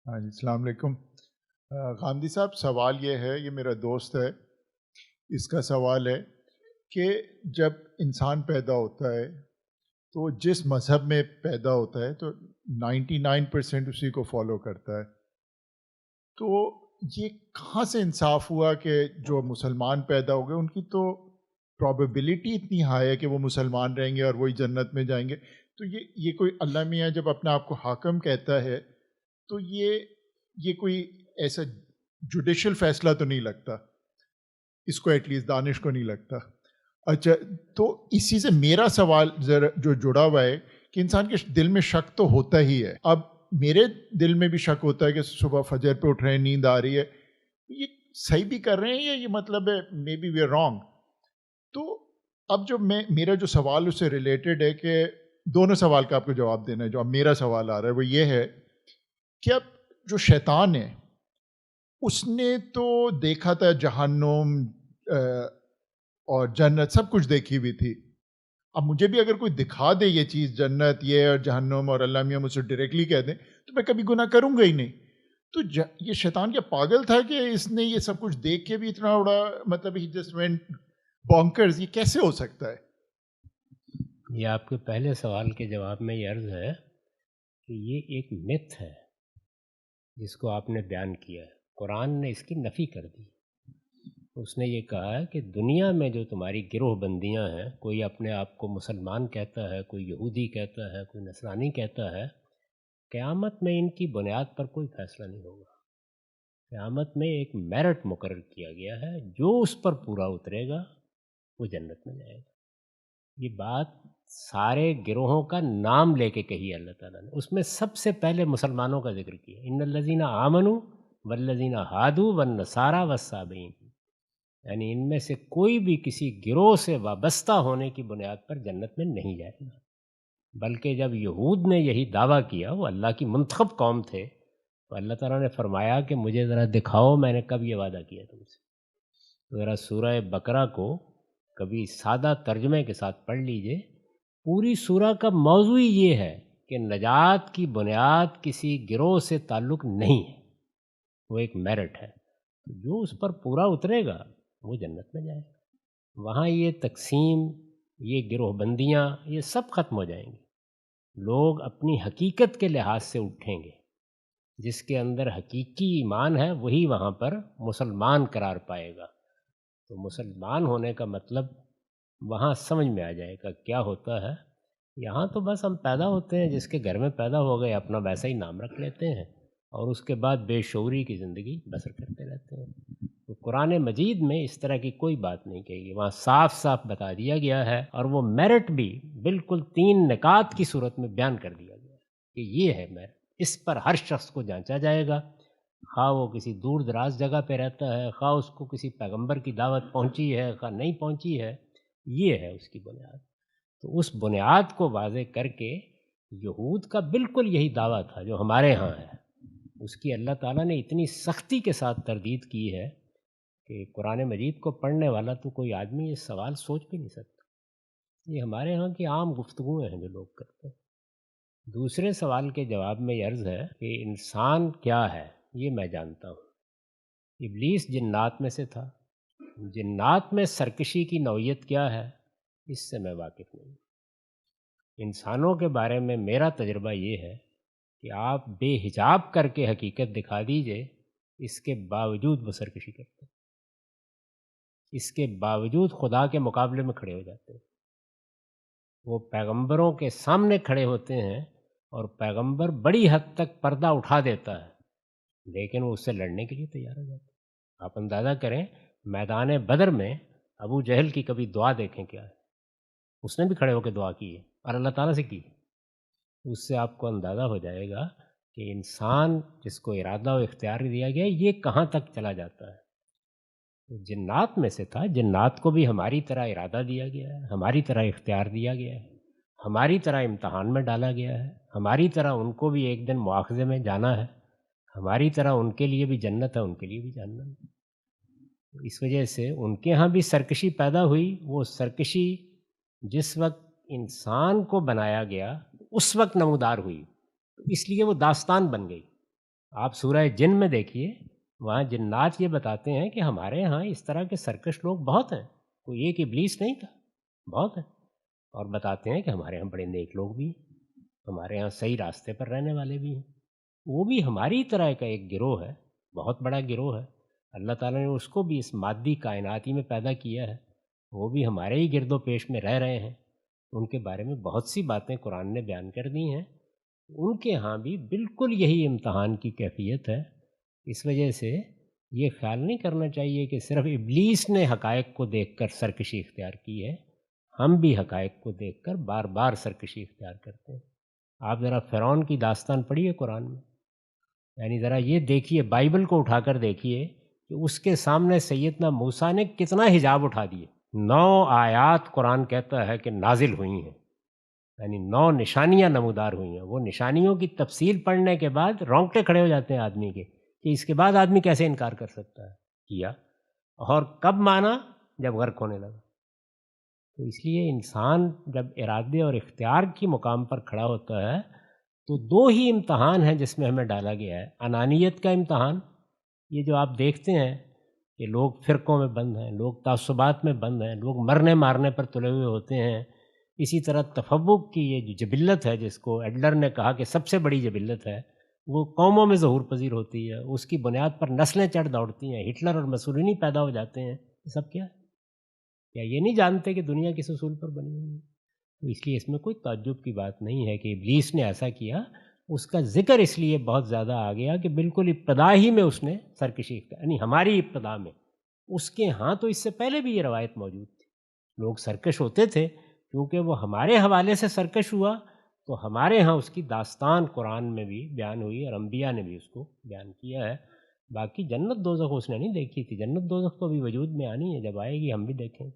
ہاں جی، السلام علیکم۔ غامدی صاحب، سوال یہ ہے، یہ میرا دوست ہے، اس کا سوال ہے کہ جب انسان پیدا ہوتا ہے تو جس مذہب میں پیدا ہوتا ہے تو 99% اسی کو فالو کرتا ہے۔ تو یہ کہاں سے انصاف ہوا کہ جو مسلمان پیدا ہو گئے ان کی تو پرابیبلٹی اتنی ہائی ہے کہ وہ مسلمان رہیں گے اور وہی جنت میں جائیں گے؟ تو یہ کوئی اللہ میاں جب اپنے آپ کو حاکم کہتا ہے تو یہ کوئی ایسا جوڈیشل فیصلہ تو نہیں لگتا اس کو، ایٹ لیسٹ دانش کو نہیں لگتا۔ اچھا، تو اسی سے میرا سوال ذرا جو جڑا ہوا ہے کہ انسان کے دل میں شک تو ہوتا ہی ہے۔ اب میرے دل میں بھی شک ہوتا ہے کہ صبح فجر پہ اٹھ رہے ہیں، نیند آ رہی ہے، یہ صحیح بھی کر رہے ہیں یا یہ مطلب ہے maybe we are wrong? تو اب جو میرا جو سوال اس سے ریلیٹڈ ہے کہ دونوں سوال کا آپ کو جواب دینا ہے، جو اب میرا سوال آ رہا ہے وہ یہ ہے کہ اب جو شیطان ہے اس نے تو دیکھا تھا جہنم اور جنت، سب کچھ دیکھی ہوئی تھی۔ اب مجھے بھی اگر کوئی دکھا دے یہ چیز، جنت یہ اور جہنم، اور اللہ میاں مجھ سے ڈائریکٹلی کہہ دیں تو میں کبھی گناہ کروں گا ہی نہیں۔ تو یہ شیطان کیا پاگل تھا کہ اس نے یہ سب کچھ دیکھ کے بھی اتنا اڑا، مطلب ہی جسٹ وینٹ بونکرز؟ یہ کیسے ہو سکتا ہے؟ یہ آپ کے پہلے سوال کے جواب میں یہ عرض ہے کہ یہ ایک متھ ہے جس کو آپ نے بیان کیا ہے۔ قرآن نے اس کی نفی کر دی۔ اس نے یہ کہا ہے کہ دنیا میں جو تمہاری گروہ بندیاں ہیں، کوئی اپنے آپ کو مسلمان کہتا ہے، کوئی یہودی کہتا ہے، کوئی نصرانی کہتا ہے، قیامت میں ان کی بنیاد پر کوئی فیصلہ نہیں ہوگا۔ قیامت میں ایک میرٹ مقرر کیا گیا ہے، جو اس پر پورا اترے گا وہ جنت میں جائے گا۔ یہ بات سارے گروہوں کا نام لے کے کہی اللہ تعالیٰ نے۔ اس میں سب سے پہلے مسلمانوں کا ذکر کیا، ان الذین آمنوا والذین ہادوا والنصارى والصابئین، یعنی ان میں سے کوئی بھی کسی گروہ سے وابستہ ہونے کی بنیاد پر جنت میں نہیں جائے گا۔ بلکہ جب یہود نے یہی دعویٰ کیا، وہ اللہ کی منتخب قوم تھے، تو اللہ تعالیٰ نے فرمایا کہ مجھے ذرا دکھاؤ میں نے کب یہ وعدہ کیا تم سے۔ ذرا سورہ بقرہ کو کبھی سادہ ترجمے کے ساتھ پڑھ لیجئے۔ پوری سورہ کا موضوع ہی یہ ہے کہ نجات کی بنیاد کسی گروہ سے تعلق نہیں ہے، وہ ایک میرٹ ہے۔ جو اس پر پورا اترے گا وہ جنت میں جائے گا۔ وہاں یہ تقسیم، یہ گروہ بندیاں، یہ سب ختم ہو جائیں گی۔ لوگ اپنی حقیقت کے لحاظ سے اٹھیں گے۔ جس کے اندر حقیقی ایمان ہے وہی وہاں پر مسلمان قرار پائے گا۔ تو مسلمان ہونے کا مطلب وہاں سمجھ میں آ جائے گا کیا ہوتا ہے۔ یہاں تو بس ہم پیدا ہوتے ہیں، جس کے گھر میں پیدا ہو گئے اپنا ویسا ہی نام رکھ لیتے ہیں، اور اس کے بعد بے شعوری کی زندگی بسر کرتے رہتے ہیں۔ تو قرآن مجید میں اس طرح کی کوئی بات نہیں کہی گئی، وہاں صاف صاف بتا دیا گیا ہے، اور وہ میرٹ بھی بالکل 3 نکات کی صورت میں بیان کر دیا گیا ہے کہ یہ ہے میرٹ، اس پر ہر شخص کو جانچا جائے گا، خواہ وہ کسی دور دراز جگہ پہ رہتا ہے، خواہ اس کو کسی پیغمبر کی دعوت پہنچی ہے، خواہ نہیں پہنچی ہے، یہ ہے اس کی بنیاد۔ تو اس بنیاد کو واضح کر کے یہود کا بالکل یہی دعویٰ تھا جو ہمارے ہاں ہے، اس کی اللہ تعالیٰ نے اتنی سختی کے ساتھ تردید کی ہے کہ قرآن مجید کو پڑھنے والا تو کوئی آدمی یہ سوال سوچ بھی نہیں سکتا۔ یہ ہمارے ہاں کی عام گفتگویں ہیں جو لوگ کرتے ہیں۔ دوسرے سوال کے جواب میں یہ عرض ہے کہ انسان کیا ہے، یہ میں جانتا ہوں۔ ابلیس جنات میں سے تھا، جنات میں سرکشی کی نوعیت کیا ہے اس سے میں واقف نہیں۔ انسانوں کے بارے میں میرا تجربہ یہ ہے کہ آپ بے حجاب کر کے حقیقت دکھا دیجئے، اس کے باوجود وہ سرکشی کرتے ہیں، اس کے باوجود خدا کے مقابلے میں کھڑے ہو جاتے ہیں۔ وہ پیغمبروں کے سامنے کھڑے ہوتے ہیں اور پیغمبر بڑی حد تک پردہ اٹھا دیتا ہے، لیکن وہ اس سے لڑنے کے لیے تیار ہو جاتے ہیں۔ آپ اندازہ کریں، میدان بدر میں ابو جہل کی کبھی دعا دیکھیں کیا ہے، اس نے بھی کھڑے ہو کے دعا کی ہے اور اللہ تعالیٰ سے کی ہے۔ اس سے آپ کو اندازہ ہو جائے گا کہ انسان جس کو ارادہ و اختیار دیا گیا ہے، یہ کہاں تک چلا جاتا ہے۔ تو جنات میں سے تھا، جنات کو بھی ہماری طرح ارادہ دیا گیا ہے، ہماری طرح اختیار دیا گیا ہے، ہماری طرح امتحان میں ڈالا گیا ہے، ہماری طرح ان کو بھی ایک دن مواخذے میں جانا ہے، ہماری طرح ان کے لیے بھی جنت ہے، ان کے لیے بھی جہنم ہے۔ اس وجہ سے ان کے ہاں بھی سرکشی پیدا ہوئی۔ وہ سرکشی جس وقت انسان کو بنایا گیا اس وقت نمودار ہوئی، اس لیے وہ داستان بن گئی۔ آپ سورہ جن میں دیکھیے، وہاں جنات یہ بتاتے ہیں کہ ہمارے یہاں اس طرح کے سرکش لوگ بہت ہیں، کوئی ایک ابلیس نہیں تھا، بہت ہیں، اور بتاتے ہیں کہ ہمارے یہاں بڑے نیک لوگ بھی ہیں، ہمارے یہاں صحیح راستے پر رہنے والے بھی ہیں، وہ بھی ہماری طرح کا ایک گروہ ہے، بہت بڑا گروہ ہے، اللہ تعالیٰ نے اس کو بھی اس مادی کائناتی میں پیدا کیا ہے، وہ بھی ہمارے ہی گرد و پیش میں رہ رہے ہیں، ان کے بارے میں بہت سی باتیں قرآن نے بیان کر دی ہیں، ان کے ہاں بھی بالکل یہی امتحان کی کیفیت ہے۔ اس وجہ سے یہ خیال نہیں کرنا چاہیے کہ صرف ابلیس نے حقائق کو دیکھ کر سرکشی اختیار کی ہے، ہم بھی حقائق کو دیکھ کر بار بار سرکشی اختیار کرتے ہیں۔ آپ ذرا فرعون کی داستان پڑھیے قرآن میں، یعنی ذرا یہ دیکھیے، بائبل کو اٹھا کر دیکھیے کہ اس کے سامنے سیدنا موسیٰ نے کتنا حجاب اٹھا دیے۔ 9 آیات قرآن کہتا ہے کہ نازل ہوئی ہیں، یعنی 9 نشانیاں نمودار ہوئی ہیں۔ وہ نشانیوں کی تفصیل پڑھنے کے بعد رونگٹے کھڑے ہو جاتے ہیں آدمی کے کہ اس کے بعد آدمی کیسے انکار کر سکتا ہے، کیا، اور کب مانا؟ جب غرق ہونے لگا۔ تو اس لیے انسان جب ارادے اور اختیار کی مقام پر کھڑا ہوتا ہے تو 2 ہی امتحان ہیں جس میں ہمیں ڈالا گیا ہے۔ انانیت کا امتحان، یہ جو آپ دیکھتے ہیں کہ لوگ فرقوں میں بند ہیں، لوگ تعصبات میں بند ہیں، لوگ مرنے مارنے پر تلے ہوئے ہوتے ہیں۔ اسی طرح تفوق کی یہ جو جبلت ہے، جس کو ایڈلر نے کہا کہ سب سے بڑی جبلت ہے، وہ قوموں میں ظہور پذیر ہوتی ہے، اس کی بنیاد پر نسلیں چڑھ دوڑتی ہیں، ہٹلر اور مسولینی پیدا ہو جاتے ہیں۔ یہ سب کیا ہے؟ کیا یہ نہیں جانتے کہ دنیا کس اصول پر بنی ہوئی ہے؟ تو اس لیے اس میں کوئی تعجب کی بات نہیں ہے کہ ابلیس نے ایسا کیا۔ اس کا ذکر اس لیے بہت زیادہ آ گیا کہ بالکل ابتدا ہی میں اس نے سرکشی اختیار، یعنی ہماری ابتدا میں، اس کے ہاں تو اس سے پہلے بھی یہ روایت موجود تھی، لوگ سرکش ہوتے تھے، کیونکہ وہ ہمارے حوالے سے سرکش ہوا تو ہمارے ہاں اس کی داستان قرآن میں بھی بیان ہوئی اور انبیاء نے بھی اس کو بیان کیا ہے۔ باقی جنت دوزخ اس نے نہیں دیکھی تھی، جنت دوزخ تو ابھی وجود میں آنی ہے، جب آئے گی ہم بھی دیکھیں گے۔